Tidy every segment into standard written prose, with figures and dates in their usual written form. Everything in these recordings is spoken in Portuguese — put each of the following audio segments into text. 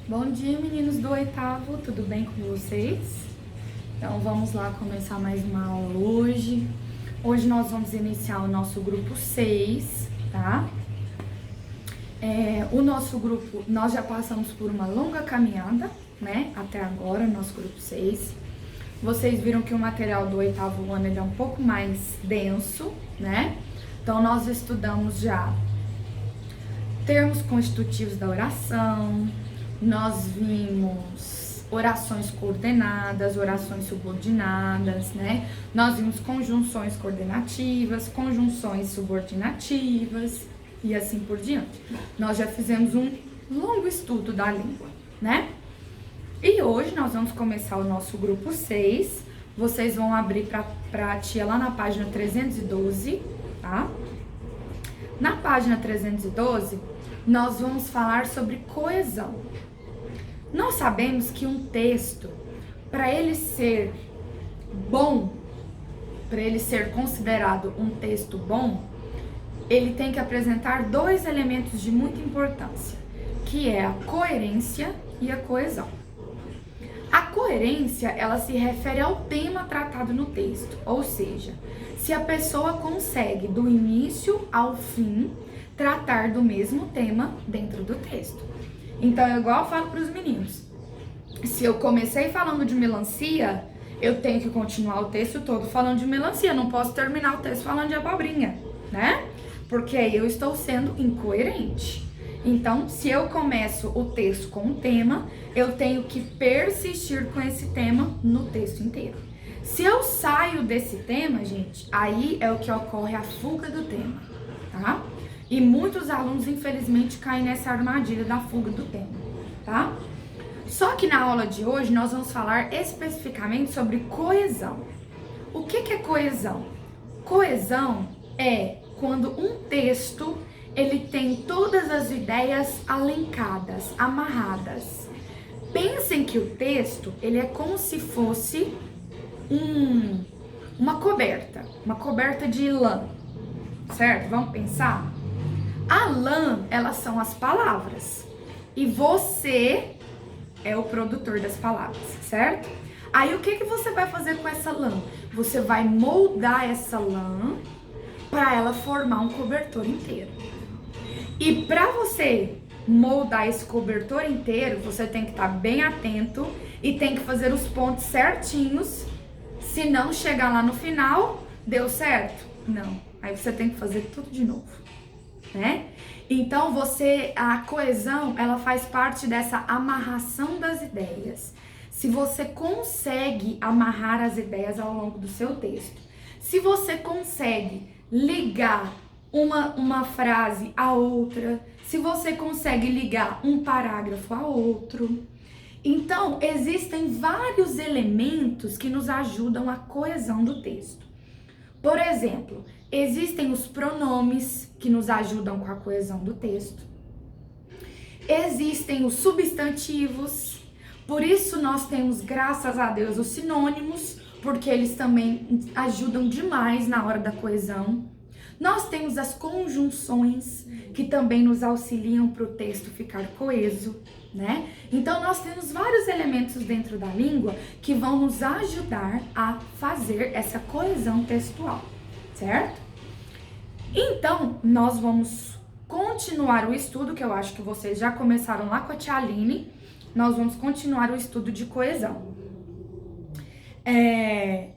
Bom dia, meninos do oitavo, tudo bem com vocês? Então vamos lá começar mais uma aula hoje. Hoje nós vamos iniciar o nosso grupo 6, tá? O nosso grupo, nós já passamos por uma longa caminhada, né? Até agora, nosso grupo 6. Vocês viram que o material do oitavo ano ele é um pouco mais denso, né? Então nós estudamos já termos constitutivos da oração, nós vimos orações coordenadas, orações subordinadas, né? Nós vimos conjunções coordenativas, conjunções subordinativas e assim por diante. Nós já fizemos um longo estudo da língua, né? E hoje nós vamos começar o nosso grupo 6. Vocês vão abrir para a tia lá na página 312, tá? Na página 312, nós vamos falar sobre coesão. Nós sabemos que um texto, para ele ser bom, para ele ser considerado um texto bom, ele tem que apresentar dois elementos de muita importância, que é a coerência e a coesão. A coerência, ela se refere ao tema tratado no texto, ou seja, se a pessoa consegue, do início ao fim, tratar do mesmo tema dentro do texto. Então, é igual eu falo para os meninos. Se eu comecei falando de melancia, eu tenho que continuar o texto todo falando de melancia. Não posso terminar o texto falando de abobrinha, né? Porque aí eu estou sendo incoerente. Então, se eu começo o texto com um tema, eu tenho que persistir com esse tema no texto inteiro. Se eu saio desse tema, gente, aí é o que ocorre a fuga do tema, tá? E muitos alunos, infelizmente, caem nessa armadilha da fuga do tema, tá? Só que na aula de hoje, nós vamos falar especificamente sobre coesão. O que é coesão? Coesão é quando um texto, ele tem todas as ideias alencadas, amarradas. Pensem que o texto, ele é como se fosse uma coberta de lã, certo? Vamos pensar? A lã, elas são as palavras e você é o produtor das palavras, certo? Aí o que você vai fazer com essa lã? Você vai moldar essa lã para ela formar um cobertor inteiro. E para você moldar esse cobertor inteiro, você tem que estar bem atento e tem que fazer os pontos certinhos. Se não chegar lá no final, deu certo? Não. Aí você tem que fazer tudo de novo, né? Então a coesão, ela faz parte dessa amarração das ideias. Se você consegue amarrar as ideias ao longo do seu texto, se você consegue ligar uma frase a outra, se você consegue ligar um parágrafo a outro. Então, existem vários elementos que nos ajudam à coesão do texto. Por exemplo, existem os pronomes que nos ajudam com a coesão do texto. Existem os substantivos, por isso nós temos, graças a Deus, os sinônimos, porque eles também ajudam demais na hora da coesão. Nós temos as conjunções, que também nos auxiliam para o texto ficar coeso, né? Então, nós temos vários elementos dentro da língua que vão nos ajudar a fazer essa coesão textual, certo? Então, nós vamos continuar o estudo, que eu acho que vocês já começaram lá com a tia Aline. Nós vamos continuar o estudo de coesão.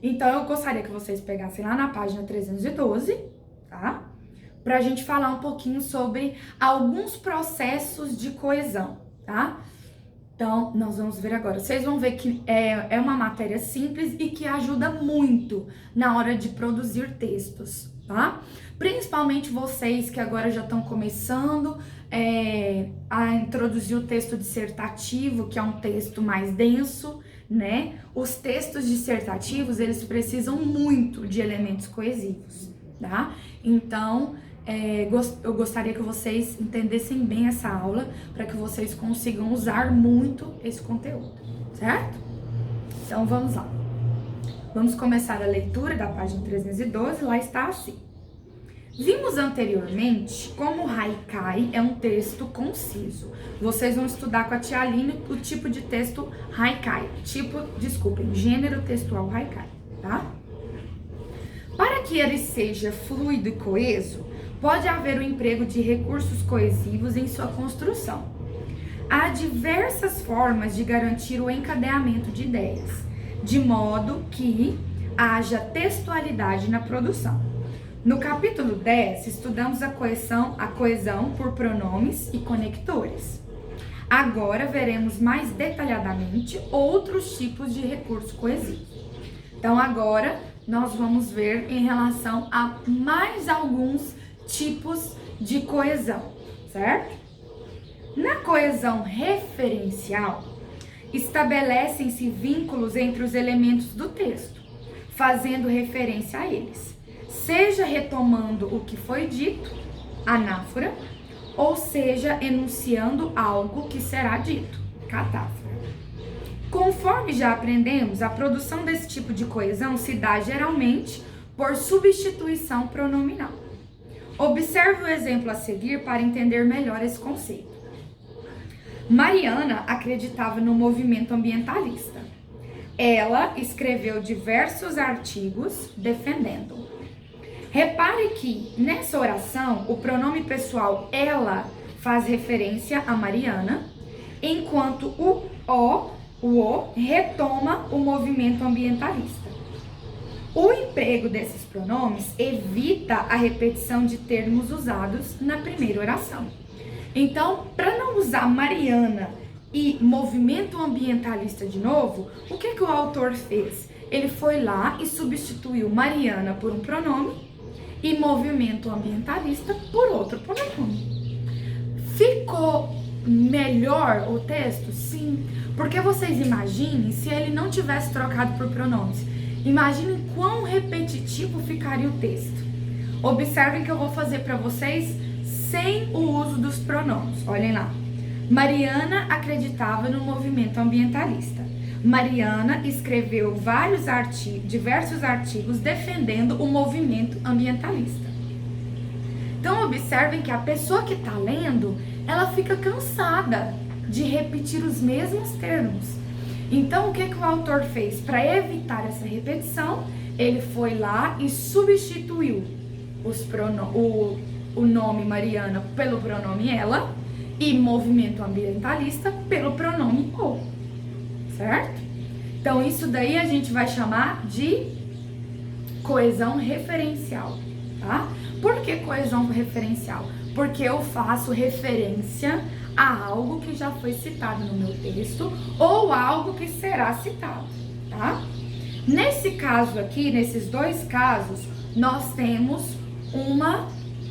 Então, eu gostaria que vocês pegassem lá na página 312, tá? Pra gente falar um pouquinho sobre alguns processos de coesão, tá? Então, nós vamos ver agora. Vocês vão ver que é uma matéria simples e que ajuda muito na hora de produzir textos, tá? Principalmente vocês que agora já estão começando a introduzir o texto dissertativo, que é um texto mais denso, né? Os textos dissertativos, eles precisam muito de elementos coesivos, tá? Então, eu gostaria que vocês entendessem bem essa aula para que vocês consigam usar muito esse conteúdo, certo? Então, vamos lá. Vamos começar a leitura da página 312, lá está assim. Vimos anteriormente como o haikai é um texto conciso. Vocês vão estudar com a tia Aline o tipo de texto haikai. Gênero textual haikai, tá? Para que ele seja fluido e coeso, pode haver o emprego de recursos coesivos em sua construção. Há diversas formas de garantir o encadeamento de ideias, de modo que haja textualidade na produção. No capítulo 10, estudamos a coesão por pronomes e conectores. Agora veremos mais detalhadamente outros tipos de recurso coesivo. Então agora nós vamos ver em relação a mais alguns tipos de coesão, certo? Na coesão referencial, estabelecem-se vínculos entre os elementos do texto, fazendo referência a eles, seja retomando o que foi dito, anáfora, ou seja enunciando algo que será dito, catáfora. Conforme já aprendemos, a produção desse tipo de coesão se dá geralmente por substituição pronominal. Observe o exemplo a seguir para entender melhor esse conceito. Mariana acreditava no movimento ambientalista. Ela escreveu diversos artigos defendendo. Repare que nessa oração o pronome pessoal ela faz referência a Mariana, enquanto o retoma o movimento ambientalista. O emprego desses pronomes evita a repetição de termos usados na primeira oração. Então, para não usar Mariana e movimento ambientalista de novo, o que o autor fez? Ele foi lá e substituiu Mariana por um pronome e movimento ambientalista por outro pronome. Ficou melhor o texto? Sim, porque vocês imaginem se ele não tivesse trocado por pronomes. Imaginem quão repetitivo ficaria o texto. Observem que eu vou fazer para vocês sem o uso dos pronomes. Olhem lá. Mariana acreditava no movimento ambientalista. Mariana escreveu diversos artigos defendendo o movimento ambientalista. Então, observem que a pessoa que está lendo, ela fica cansada de repetir os mesmos termos. Então, o que o autor fez? Para evitar essa repetição, ele foi lá e substituiu o nome Mariana pelo pronome ela e movimento ambientalista pelo pronome o, certo? Então, isso daí a gente vai chamar de coesão referencial, tá? Por que coesão referencial? Porque eu faço referência a algo que já foi citado no meu texto ou algo que será citado, tá? Nesse caso aqui, nesses dois casos, nós temos uma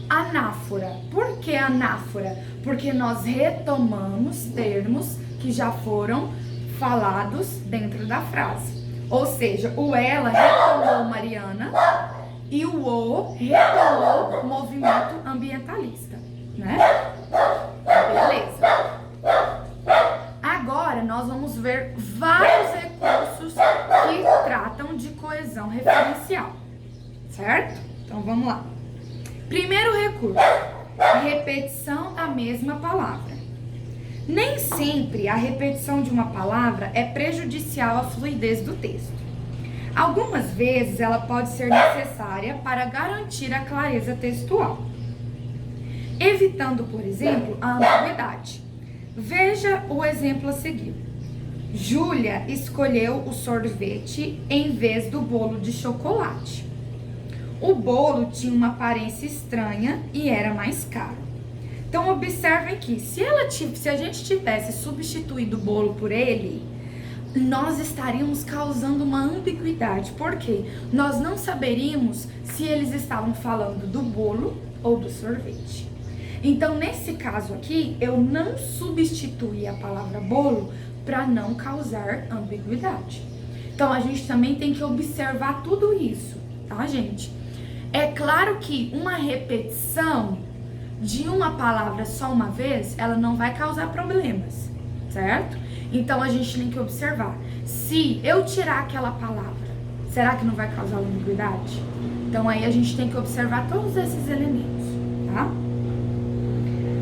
anáfora. Por que anáfora? Porque nós retomamos termos que já foram falados dentro da frase. Ou seja, o ela retomou Mariana e o retomou movimento ambientalista, né? Beleza. Agora nós vamos ver vários recursos que tratam de coesão referencial, certo? Então vamos lá. Primeiro recurso, repetição da mesma palavra. Nem sempre a repetição de uma palavra é prejudicial à fluidez do texto. Algumas vezes ela pode ser necessária para garantir a clareza textual, evitando, por exemplo, a ambiguidade. Veja o exemplo a seguir. Júlia escolheu o sorvete em vez do bolo de chocolate. O bolo tinha uma aparência estranha e era mais caro. Então, observem que se a gente tivesse substituído o bolo por ele, nós estaríamos causando uma ambiguidade. Por quê? Nós não saberíamos se eles estavam falando do bolo ou do sorvete. Então, nesse caso aqui, eu não substituí a palavra bolo para não causar ambiguidade. Então, a gente também tem que observar tudo isso, tá, gente? É claro que uma repetição de uma palavra só uma vez, ela não vai causar problemas, certo? Então, a gente tem que observar. Se eu tirar aquela palavra, será que não vai causar ambiguidade? Então aí a gente tem que observar todos esses elementos, tá?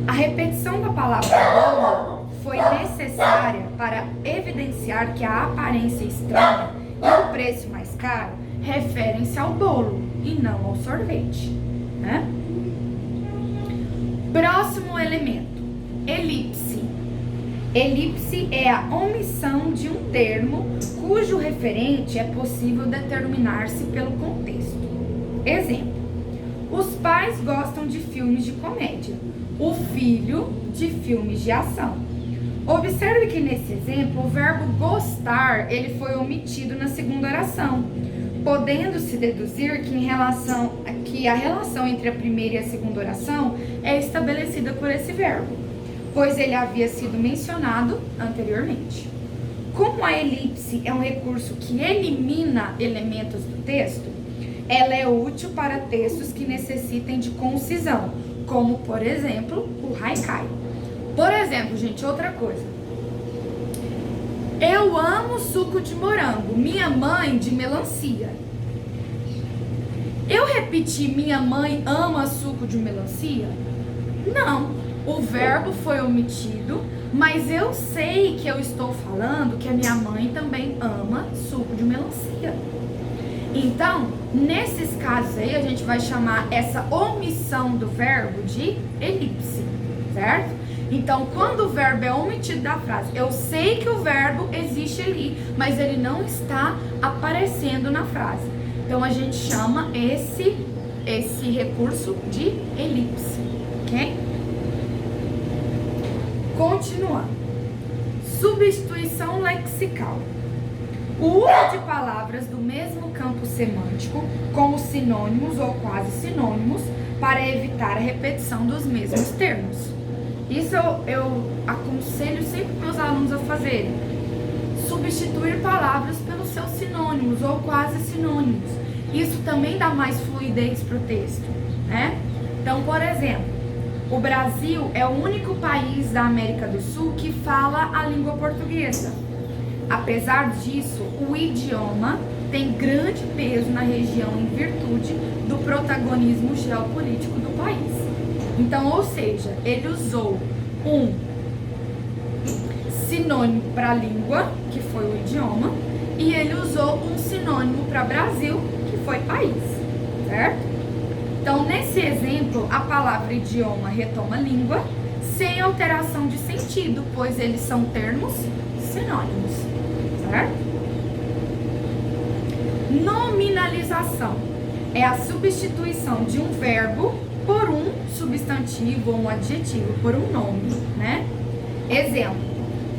A repetição da palavra bolo foi necessária para evidenciar que a aparência estranha e o preço mais caro referem-se ao bolo e não ao sorvete, né? Próximo elemento, elipse. Elipse é a omissão de um termo cujo referente é possível determinar-se pelo contexto. Exemplo: os pais gostam de filmes de comédia, o filho de filmes de ação. Observe que nesse exemplo o verbo gostar ele foi omitido na segunda oração, podendo-se deduzir que a relação entre a primeira e a segunda oração é estabelecida por esse verbo, pois ele havia sido mencionado anteriormente. Como a elipse é um recurso que elimina elementos do texto, ela é útil para textos que necessitem de concisão, como, por exemplo, o haikai. Por exemplo, gente, outra coisa. Eu amo suco de morango, minha mãe de melancia. Eu repeti minha mãe ama suco de melancia? Não, o verbo foi omitido, mas eu sei que eu estou falando que a minha mãe também ama suco de melancia. Então, nesses casos aí, a gente vai chamar essa omissão do verbo de elipse, certo? Então, quando o verbo é omitido da frase, eu sei que o verbo existe ali, mas ele não está aparecendo na frase. Então, a gente chama esse recurso de elipse, ok? Continuando. Substituição lexical. O uso de palavras do mesmo campo semântico como sinônimos ou quase sinônimos para evitar a repetição dos mesmos termos. Isso eu aconselho sempre para os alunos a fazerem. Substituir palavras pelos seus sinônimos ou quase sinônimos. Isso também dá mais fluidez para o texto, né? Então, por exemplo, o Brasil é o único país da América do Sul que fala a língua portuguesa. Apesar disso, o idioma tem grande peso na região em virtude do protagonismo geopolítico do país. Então, ou seja, ele usou um sinônimo para língua, que foi o idioma, e ele usou um sinônimo para Brasil, que foi país, certo? Então, nesse exemplo, a palavra idioma retoma língua, sem alteração de sentido, pois eles são termos sinônimos, certo? Nominalização é a substituição de um verbo por um substantivo ou um adjetivo, por um nome, né? Exemplo: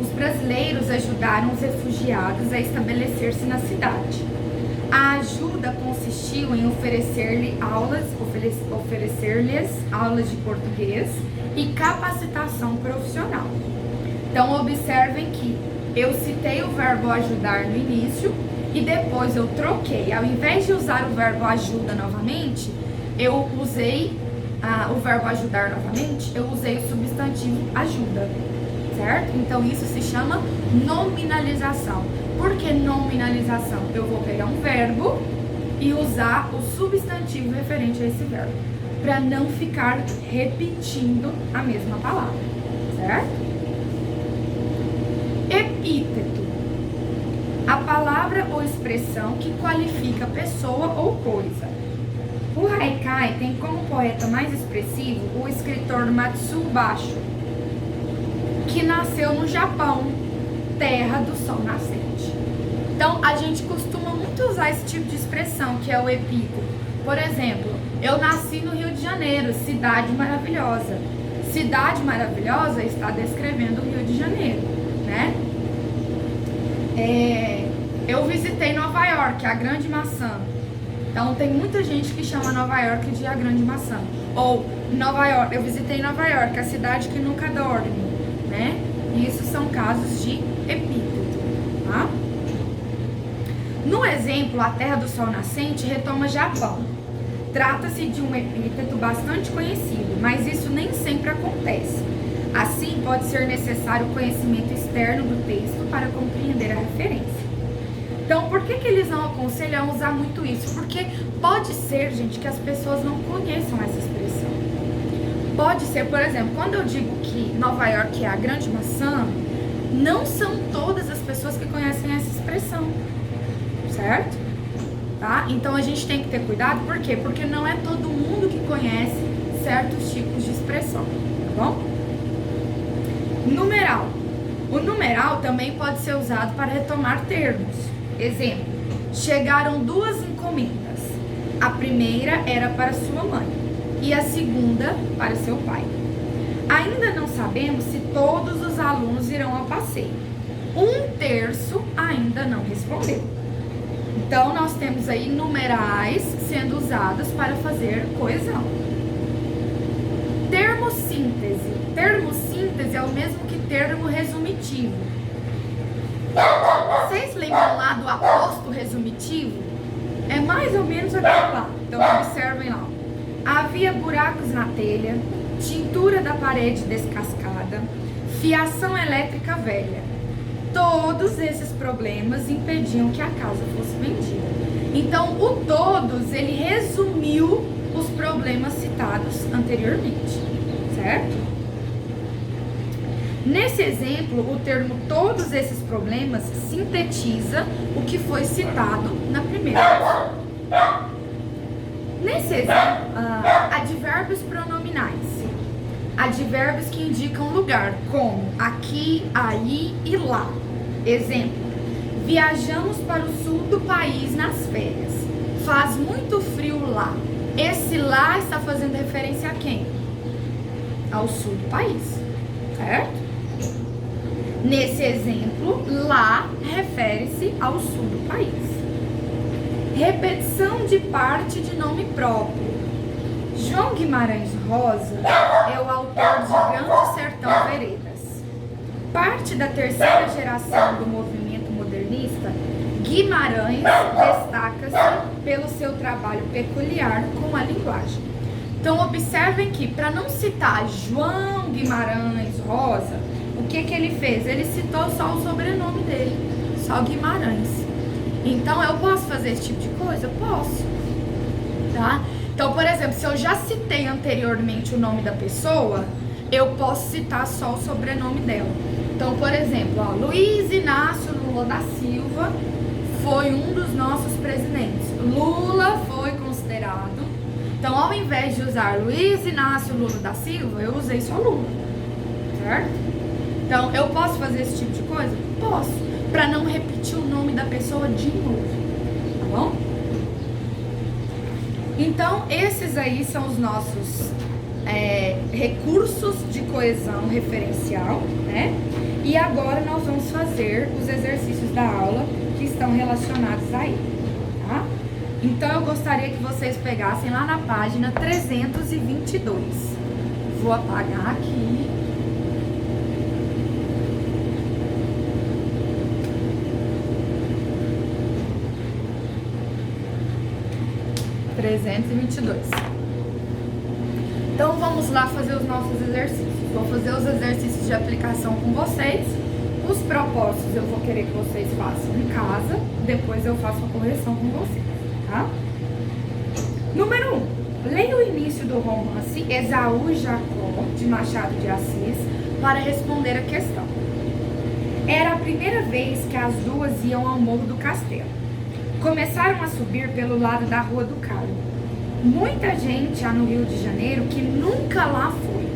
os brasileiros ajudaram os refugiados a estabelecer-se na cidade. A ajuda consistiu em oferecer-lhes aulas de português e capacitação profissional. Então, observem que eu citei o verbo ajudar no início e depois eu troquei. Ao invés de usar o verbo ajuda novamente, eu usei o verbo ajudar novamente, eu usei o substantivo ajuda, certo? Então, isso se chama nominalização. Por que nominalização? Eu vou pegar um verbo e usar o substantivo referente a esse verbo, para não ficar repetindo a mesma palavra, certo? Epíteto. A palavra ou expressão que qualifica pessoa ou coisa. O haikai tem como poeta mais expressivo o escritor Matsuo Basho, que nasceu no Japão, terra do sol nascente. Então, a gente costuma muito usar esse tipo de expressão, que é o epíteto. Por exemplo, eu nasci no Rio de Janeiro, cidade maravilhosa. Cidade maravilhosa está descrevendo o Rio de Janeiro, né? Eu visitei Nova York, a Grande Maçã. Então, tem muita gente que chama Nova York de a Grande Maçã. Ou, Nova York, eu visitei Nova York, a cidade que nunca dorme, né? E isso são casos de epíteto, tá? No exemplo, a terra do sol nascente retoma Japão. Trata-se de um epíteto bastante conhecido, mas isso nem sempre acontece. Assim, pode ser necessário o conhecimento externo do texto para compreender a referência. Então, por que eles não aconselham a usar muito isso? Porque pode ser, gente, que as pessoas não conheçam essa expressão. Pode ser, por exemplo, quando eu digo que Nova York é a grande maçã, não são todas as pessoas que conhecem essa expressão, certo? Tá? Então a gente tem que ter cuidado, por quê? Porque não é todo mundo que conhece certos tipos de expressão, tá bom? Numeral. O numeral também pode ser usado para retomar termos. Exemplo, chegaram 2 encomendas. A primeira era para sua mãe e a segunda para seu pai. Ainda não sabemos se todos os alunos irão ao passeio. 1/3 ainda não respondeu. Então, nós temos aí numerais sendo usados para fazer coesão. Termo síntese. Termo síntese é o mesmo que termo resumitivo. Vocês lembram lá do aposto resumitivo? É mais ou menos aquilo lá. Então, observem lá. Havia buracos na telha, tintura da parede descascada, fiação elétrica velha. Todos esses problemas impediam que a casa fosse vendida. Então, o todos, ele resumiu os problemas citados anteriormente, certo? Nesse exemplo, o termo todos esses problemas sintetiza o que foi citado na primeira pessoa. Nesse exemplo, advérbios pronominais. Advérbios que indicam lugar, como aqui, aí e lá. Exemplo, viajamos para o sul do país nas férias. Faz muito frio lá. Esse lá está fazendo referência a quem? Ao sul do país, certo? Nesse exemplo, lá refere-se ao sul do país. Repetição de parte de nome próprio. João Guimarães Rosa é o autor de Grande Sertão Veredas. Parte da terceira geração do movimento modernista, Guimarães destaca-se pelo seu trabalho peculiar com a linguagem. Então, observem que, para não citar João Guimarães Rosa, o que ele fez? Ele citou só o sobrenome dele, só Guimarães. Então, eu posso fazer esse tipo de coisa? Posso, tá? Então, por exemplo, se eu já citei anteriormente o nome da pessoa, eu posso citar só o sobrenome dela. Então, por exemplo, ó, Luiz Inácio Lula da Silva foi um dos nossos presidentes. Lula foi considerado. Então, ao invés de usar Luiz Inácio Lula da Silva, eu usei só Lula, certo? Então, eu posso fazer esse tipo de coisa? Posso, para não repetir o nome da pessoa de novo, tá bom? Então, esses aí são os nossos recursos de coesão referencial, né? E agora nós vamos fazer os exercícios da aula que estão relacionados a ele, tá? Então, eu gostaria que vocês pegassem lá na página 322. Vou apagar aqui. Então vamos lá fazer os nossos exercícios. Vou fazer os exercícios de aplicação com vocês. Os propósitos eu vou querer que vocês façam em casa. Depois eu faço a correção com vocês, tá? Número 1. Leia o início do romance Esaú e Jacó, de Machado de Assis, para responder a questão. Era a primeira vez que as duas iam ao Morro do Castelo. Começaram a subir pelo lado da Rua do Carmo. Muita gente há no Rio de Janeiro que nunca lá foi.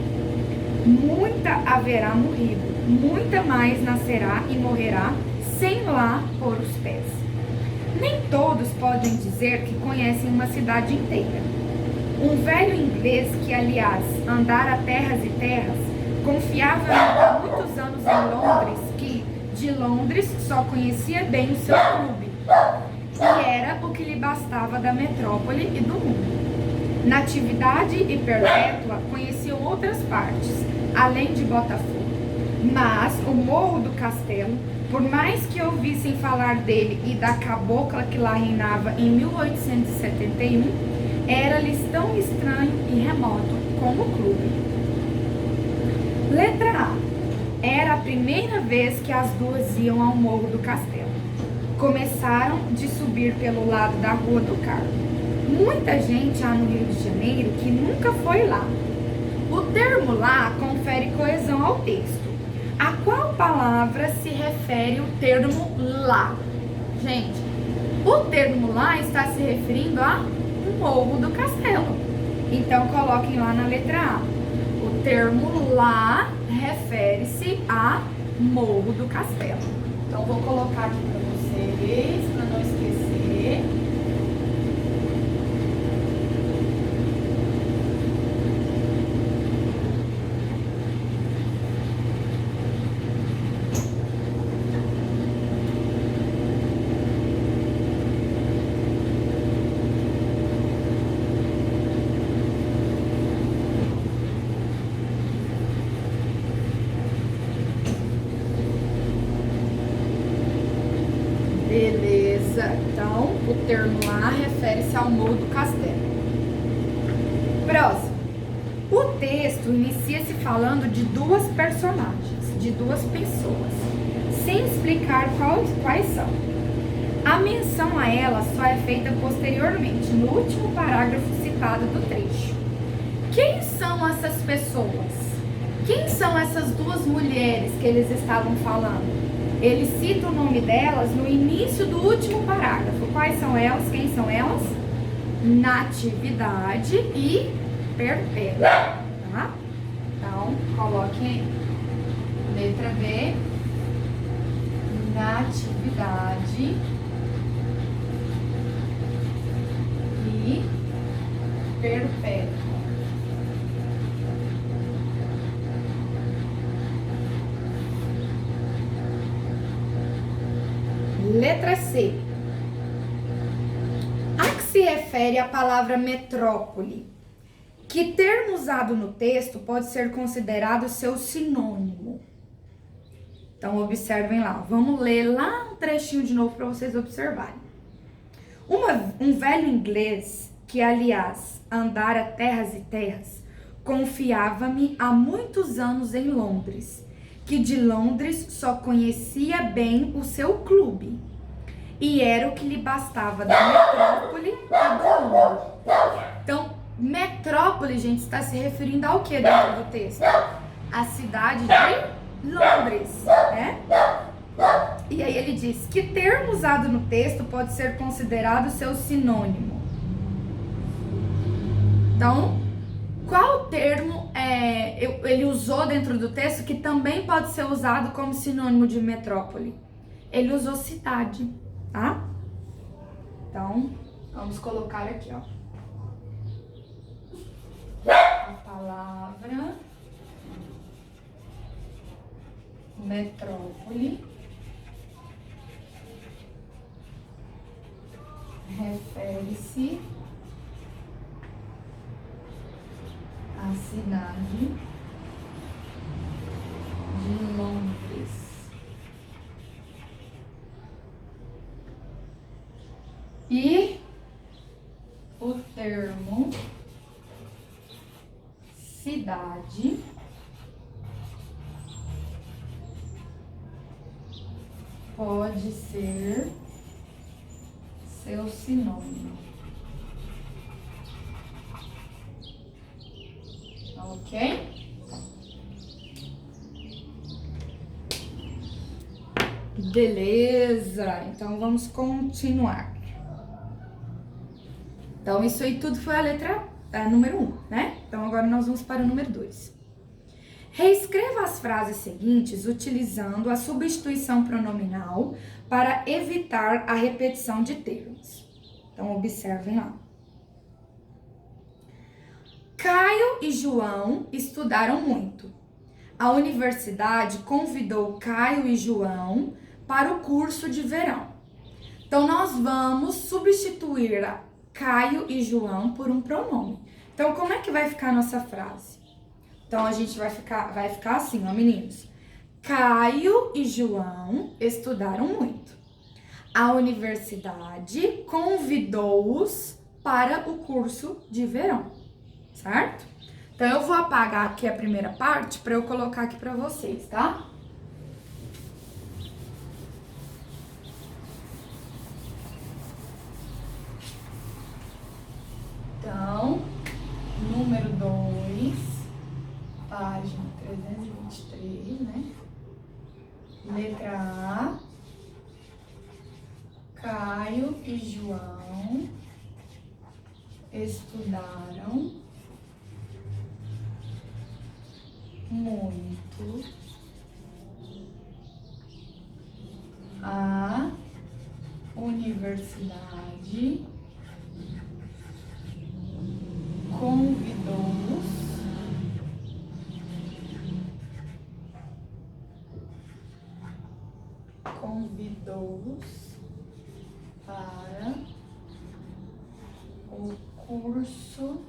Muita haverá morrido, muita mais nascerá e morrerá sem lá pôr os pés. Nem todos podem dizer que conhecem uma cidade inteira. Um velho inglês que, aliás, andara terras e terras, confiava há muitos anos em Londres que, de Londres, só conhecia bem o seu clube. E era o que lhe bastava da metrópole e do mundo. Natividade e Perpétua conheciam outras partes, além de Botafogo. Mas o Morro do Castelo, por mais que ouvissem falar dele e da cabocla que lá reinava em 1871, era-lhes tão estranho e remoto como o clube. Letra A. Era a primeira vez que as duas iam ao Morro do Castelo. começaram de subir pelo lado da Rua do Carmo. Muita gente há no Rio de Janeiro que nunca foi lá. O termo lá confere coesão ao texto. A qual palavra se refere o termo lá? Gente, o termo lá está se referindo a Morro do Castelo. Então, coloquem lá na letra A. O termo lá refere-se a Morro do Castelo. Então, vou colocar aqui para vocês, para não esquecer. Beleza, então o termo lá refere-se ao Morro do Castelo. Próximo. O texto inicia-se falando de duas personagens, de duas pessoas, sem explicar quais são. A menção a elas só é feita posteriormente, no último parágrafo citado do trecho. Quem são essas pessoas? Quem são essas duas mulheres que eles estavam falando? Ele cita o nome delas no início do último parágrafo. Quais são elas? Quem são elas? Natividade e Perpétua. Tá? Então, coloquem aí. Letra B. Natividade e Perpétua. Letra C. A que se refere a palavra metrópole? Que termo usado no texto pode ser considerado seu sinônimo? Então, observem lá. Vamos ler lá um trechinho de novo para vocês observarem. Um velho inglês, que aliás andara terras e terras, confiava-me há muitos anos em Londres, que de Londres só conhecia bem o seu clube, e era o que lhe bastava da metrópole e do mundo. Então, metrópole, gente, está se referindo ao que dentro do texto? A cidade de Londres, né? E aí ele diz, que termo usado no texto pode ser considerado seu sinônimo? Então, qual termo ele usou dentro do texto que também pode ser usado como sinônimo de metrópole? Ele usou cidade, tá? Então, vamos colocar aqui, ó. A palavra metrópole refere-se à cidade de Londres. E o termo cidade pode ser seu sinônimo. Ok? Beleza, então vamos continuar. Então, isso aí tudo foi a letra número 1, né? Então, agora nós vamos para o número 2. Reescreva as frases seguintes utilizando a substituição pronominal para evitar a repetição de termos. Então, observem lá. Caio e João estudaram muito. A universidade convidou Caio e João para o curso de verão. Então, nós vamos substituir a Caio e João por um pronome. Então, como é que vai ficar a nossa frase? Então, a gente vai ficar assim, ó, meninos. Caio e João estudaram muito. A universidade convidou-os para o curso de verão, certo? Então, eu vou apagar aqui a primeira parte para eu colocar aqui para vocês, tá? e João estudaram muito a universidade convidou-os para o curso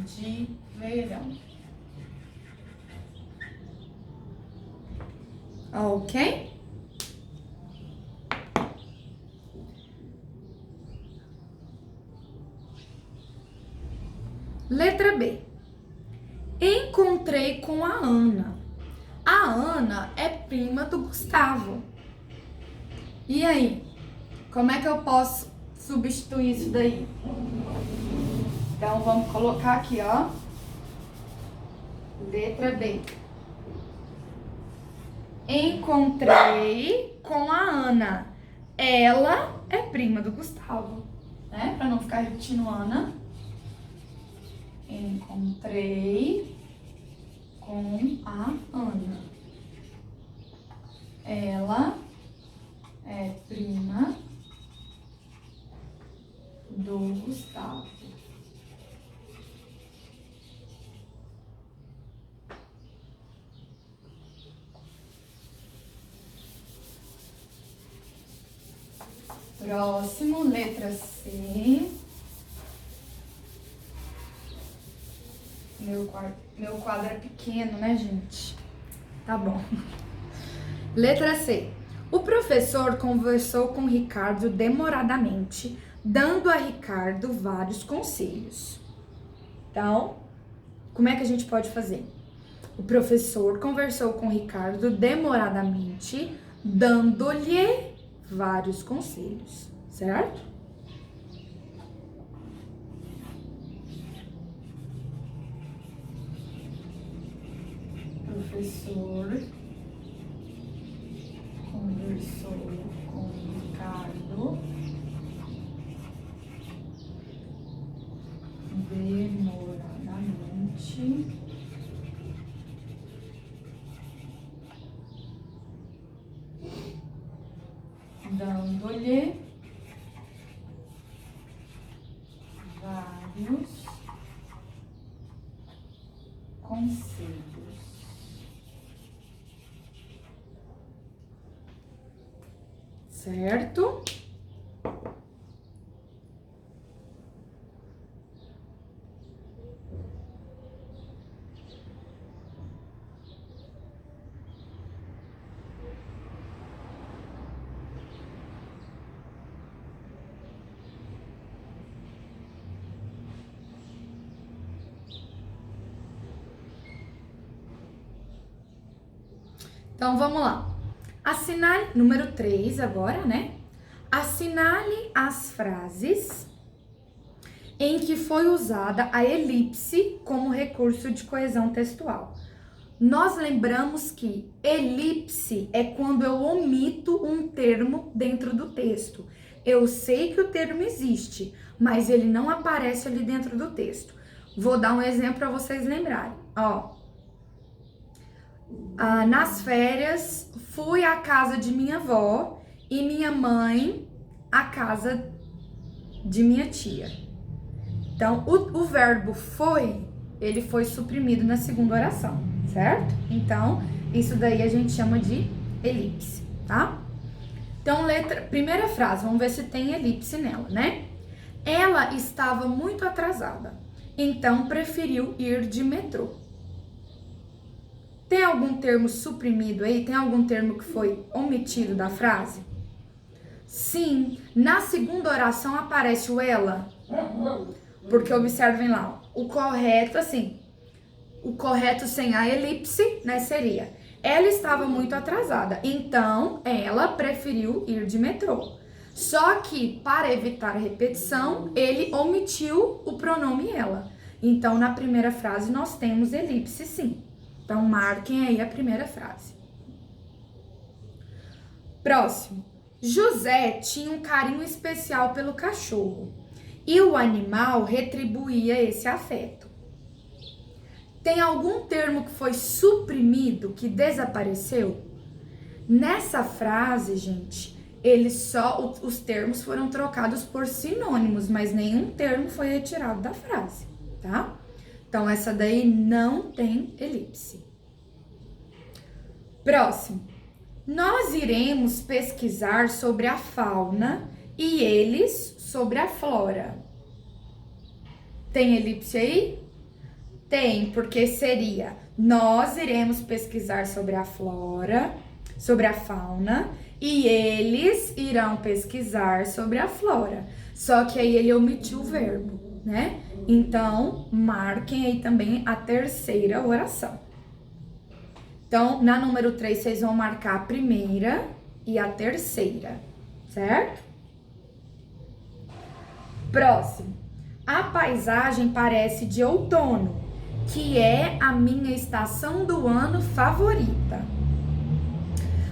de verão. Ok? Letra B. Encontrei com a Ana. A Ana é prima do Gustavo. E aí? Como é que eu posso substituir isso daí? Então, vamos colocar aqui, ó. Letra B. Encontrei com a Ana. Ela é prima do Gustavo, né? Pra não ficar repetindo Ana. Encontrei com a Ana. Ela é prima do Gustavo. Próximo, letra C. Meu quadro é pequeno, né, gente? Tá bom. Letra C. O professor conversou com Ricardo demoradamente, dando a Ricardo vários conselhos. Então, como é que a gente pode fazer? O professor conversou com Ricardo demoradamente, dando-lhe vários conselhos, certo? Professor conversou com Ricardo demoradamente, dando-lhe vários conselhos. Certo? Então, vamos lá. Assinale, número 3 agora, né? Assinale as frases em que foi usada a elipse como recurso de coesão textual. Nós lembramos que elipse é quando eu omito um termo dentro do texto. Eu sei que o termo existe, mas ele não aparece ali dentro do texto. Vou dar um exemplo para vocês lembrarem. Ó, nas férias, fui à casa de minha avó e minha mãe à casa de minha tia. Então, o verbo foi, ele foi suprimido na segunda oração, certo? Então, isso daí a gente chama de elipse, tá? Então, primeira frase, vamos ver se tem elipse nela, né? Ela estava muito atrasada, então preferiu ir de metrô. Tem algum termo suprimido aí? Tem algum termo que foi omitido da frase? Sim, na segunda oração aparece o ela. Porque observem lá, o correto, assim, o correto sem a elipse, né, seria: ela estava muito atrasada, então ela preferiu ir de metrô. Só que, para evitar a repetição, ele omitiu o pronome ela. Então, na primeira frase, nós temos elipse, sim. Então, marquem aí a primeira frase. Próximo. José tinha um carinho especial pelo cachorro e o animal retribuía esse afeto. Tem algum termo que foi suprimido, que desapareceu? Nessa frase, gente, os termos foram trocados por sinônimos, mas nenhum termo foi retirado da frase, tá? Então, essa daí não tem elipse. Próximo. Nós iremos pesquisar sobre a fauna e eles sobre a flora. Tem elipse aí? Tem, porque seria: nós iremos pesquisar sobre a flora, sobre a fauna, e eles irão pesquisar sobre a flora. Só que aí ele omitiu o verbo, né? Então, marquem aí também a terceira oração. Então, na número 3, vocês vão marcar a primeira e a terceira, certo? Próximo. A paisagem parece de outono, que é a minha estação do ano favorita.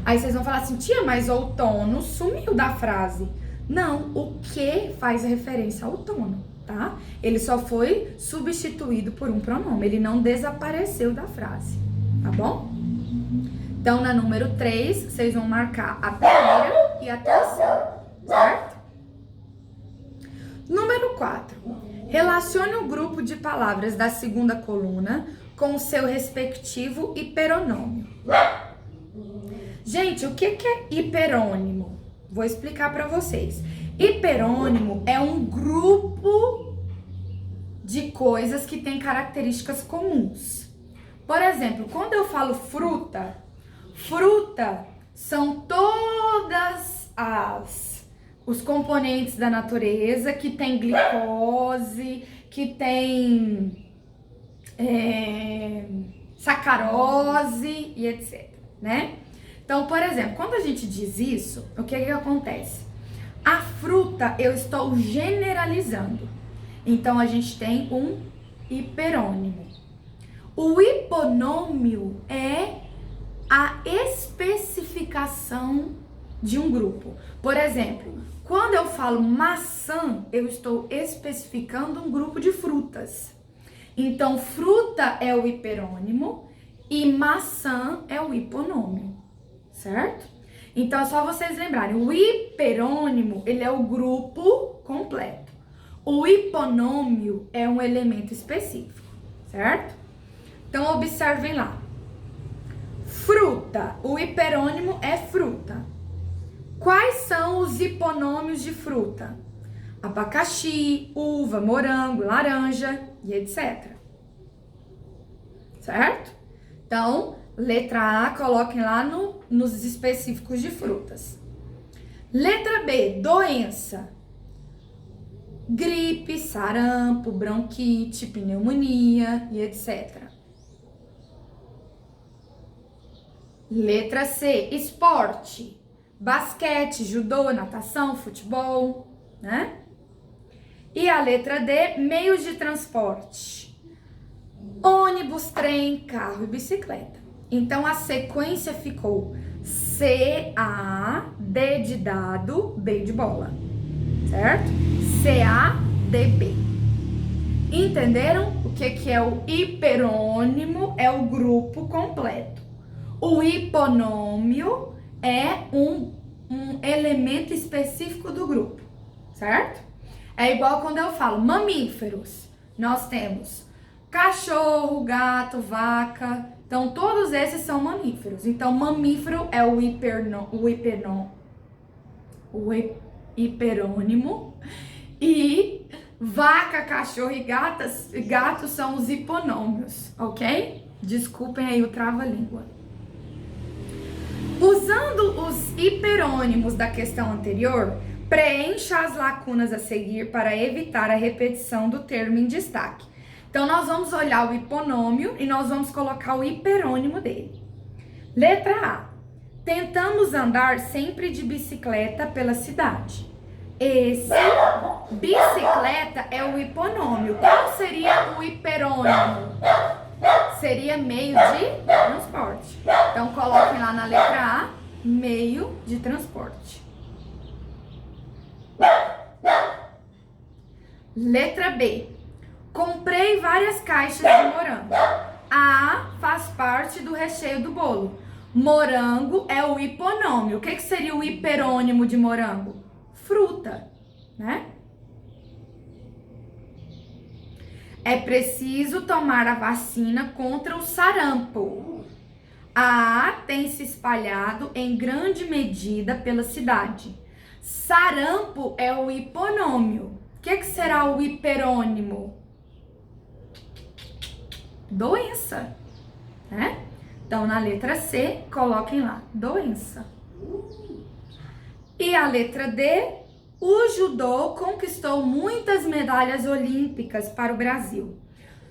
Aí vocês vão falar assim: tia, mas outono sumiu da frase. Não, o que faz referência ao outono, tá? Ele só foi substituído por um pronome, ele não desapareceu da frase, tá bom? Então, na número 3, vocês vão marcar a primeira e a terceira, certo? Número 4. Relacione o grupo de palavras da segunda coluna com o seu respectivo hiperônimo. Gente, o que é hiperônimo? Vou explicar para vocês. Hiperônimo é um grupo de coisas que tem características comuns. Por exemplo, quando eu falo fruta, fruta são todas os componentes da natureza que tem glicose, que tem sacarose e etc, né? Então, por exemplo, quando a gente diz isso, o que acontece? A fruta eu estou generalizando. Então, a gente tem um hiperônimo. O hiponômio é a especificação de um grupo. Por exemplo, quando eu falo maçã, eu estou especificando um grupo de frutas. Então, fruta é o hiperônimo e maçã é o hiponômio, certo? Então, é só vocês lembrarem, o hiperônimo, ele é o grupo completo. O hiponômio é um elemento específico, certo? Então, observem lá. Fruta, o hiperônimo é fruta. Quais são os hiponômios de fruta? Abacaxi, uva, morango, laranja e etc. Certo? Então, letra A, coloquem lá nos específicos de frutas. Letra B, doença. Gripe, sarampo, bronquite, pneumonia e etc. Letra C, esporte. Basquete, judô, natação, futebol, né? E a letra D, meios de transporte. Ônibus, trem, carro e bicicleta. Então, a sequência ficou C-A, D de dado, B de bola, certo? C-A-D-B. Entenderam o que é o hiperônimo? É o grupo completo. O hiponômio é um elemento específico do grupo, certo? É igual quando eu falo mamíferos. Nós temos cachorro, gato, vaca. Então, todos esses são mamíferos. Então, mamífero é o hiperônimo. E vaca, cachorro e gatos são os hiponômios, ok? Desculpem aí o trava-língua. Usando os hiperônimos da questão anterior, preencha as lacunas a seguir para evitar a repetição do termo em destaque. Então, nós vamos olhar o hiponômio e nós vamos colocar o hiperônimo dele. Letra A. Tentamos andar sempre de bicicleta pela cidade. Esse bicicleta é o hiponômio. Qual seria o hiperônimo? Seria meio de transporte. Então, coloquem lá na letra A, meio de transporte. Letra B. Comprei várias caixas de morango. A faz parte do recheio do bolo. Morango é o hiponômio. O que seria o hiperônimo de morango? Fruta, né? É preciso tomar a vacina contra o sarampo. A tem se espalhado em grande medida pela cidade. Sarampo é o hiponômio. O que será o hiperônimo? Doença, né? Então, na letra C, coloquem lá, doença. E a letra D, o judô conquistou muitas medalhas olímpicas para o Brasil.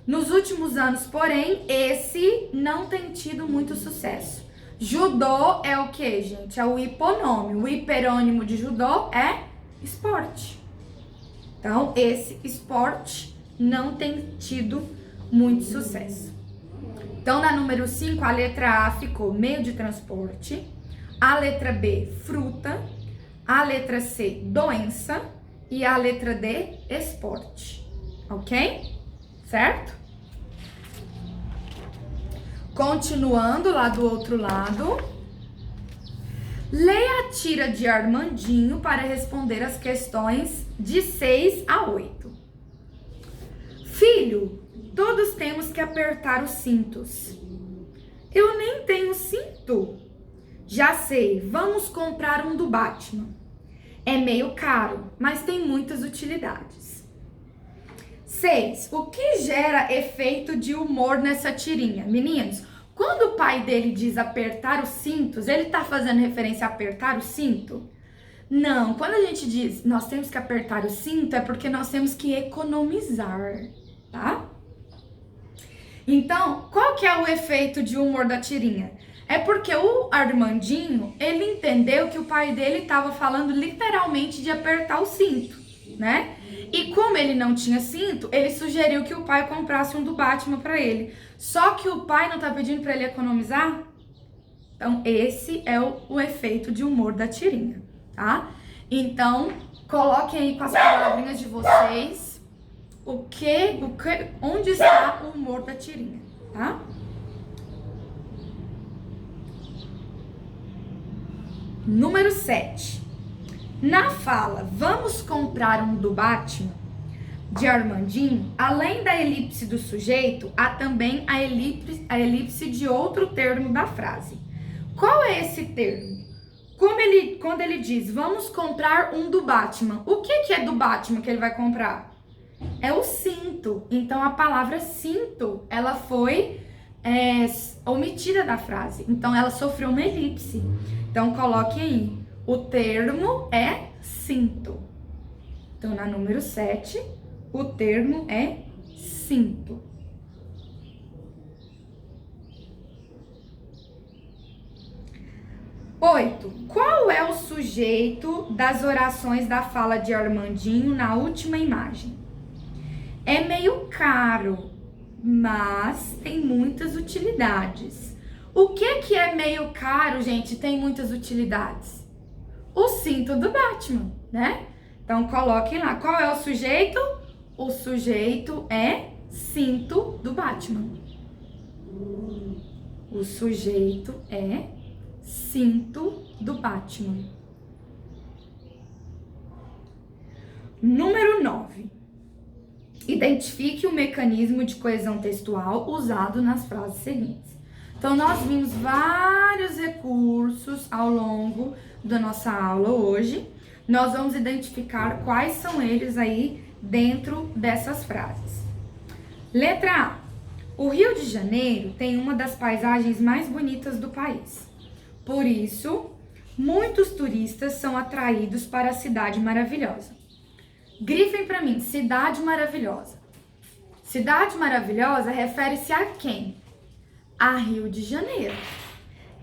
Nos últimos anos, porém, esse não tem tido muito sucesso. Judô é o que, gente? É o hiponômio. O hiperônimo de judô é esporte. Então, esse esporte não tem tido muito sucesso. Então, na número 5, a letra A ficou meio de transporte. A letra B, fruta. A letra C, doença. E a letra D, esporte. Ok? Certo? Continuando lá do outro lado. Leia a tira de Armandinho para responder as questões de 6 a 8. Filho, todos temos que apertar os cintos. Eu nem tenho cinto. Já sei, vamos comprar um do Batman. É meio caro, mas tem muitas utilidades. 6. O que gera efeito de humor nessa tirinha? Meninos, quando o pai dele diz apertar os cintos, ele tá fazendo referência a apertar o cinto? Não, quando a gente diz nós temos que apertar o cinto, é porque nós temos que economizar, tá? Então, qual que é o efeito de humor da tirinha? É porque o Armandinho, ele entendeu que o pai dele estava falando literalmente de apertar o cinto, né? E como ele não tinha cinto, ele sugeriu que o pai comprasse um do Batman para ele. Só que o pai não tá pedindo para ele economizar? Então, esse é o efeito de humor da tirinha, tá? Então, coloquem aí com as palavrinhas de vocês onde está o humor da tirinha, tá? Número 7. Na fala, vamos comprar um do Batman, de Armandinho, além da elipse do sujeito, há também a elipse de outro termo da frase. Qual é esse termo? Quando ele diz, vamos comprar um do Batman, o que é do Batman que ele vai comprar? É o cinto. Então, a palavra cinto, ela foi omitida da frase. Então, ela sofreu uma elipse. Então, coloquem aí. O termo é cinto. Então, na número 7, o termo é cinto. Oito. Qual é o sujeito das orações da fala de Armandinho na última imagem? É meio caro, mas tem muitas utilidades. O que é meio caro, gente, tem muitas utilidades? O cinto do Batman, né? Então, coloquem lá. Qual é o sujeito? O sujeito é cinto do Batman. O sujeito é cinto do Batman. Número 9. Identifique o mecanismo de coesão textual usado nas frases seguintes. Então, nós vimos vários recursos ao longo da nossa aula hoje. Nós vamos identificar quais são eles aí dentro dessas frases. Letra A. O Rio de Janeiro tem uma das paisagens mais bonitas do país. Por isso, muitos turistas são atraídos para a cidade maravilhosa. Grifem para mim, cidade maravilhosa. Cidade maravilhosa refere-se a quem? A Rio de Janeiro.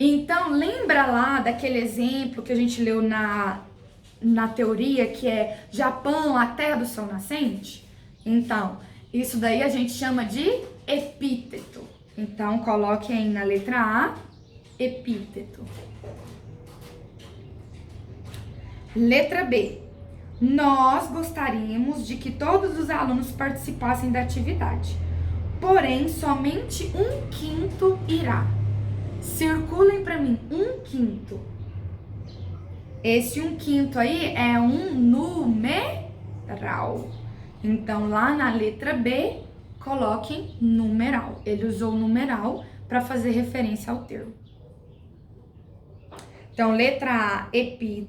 Então, lembra lá daquele exemplo que a gente leu na teoria, que é Japão, a terra do sol nascente? Então, isso daí a gente chama de epíteto. Então, coloque aí na letra A, epíteto. Letra B. Nós gostaríamos de que todos os alunos participassem da atividade, porém somente 1/5 irá. Circulem para mim 1/5. Esse 1/5 aí é um numeral. Então, lá na letra B, coloquem numeral. Ele usou numeral para fazer referência ao termo. Então, letra A, epíteto.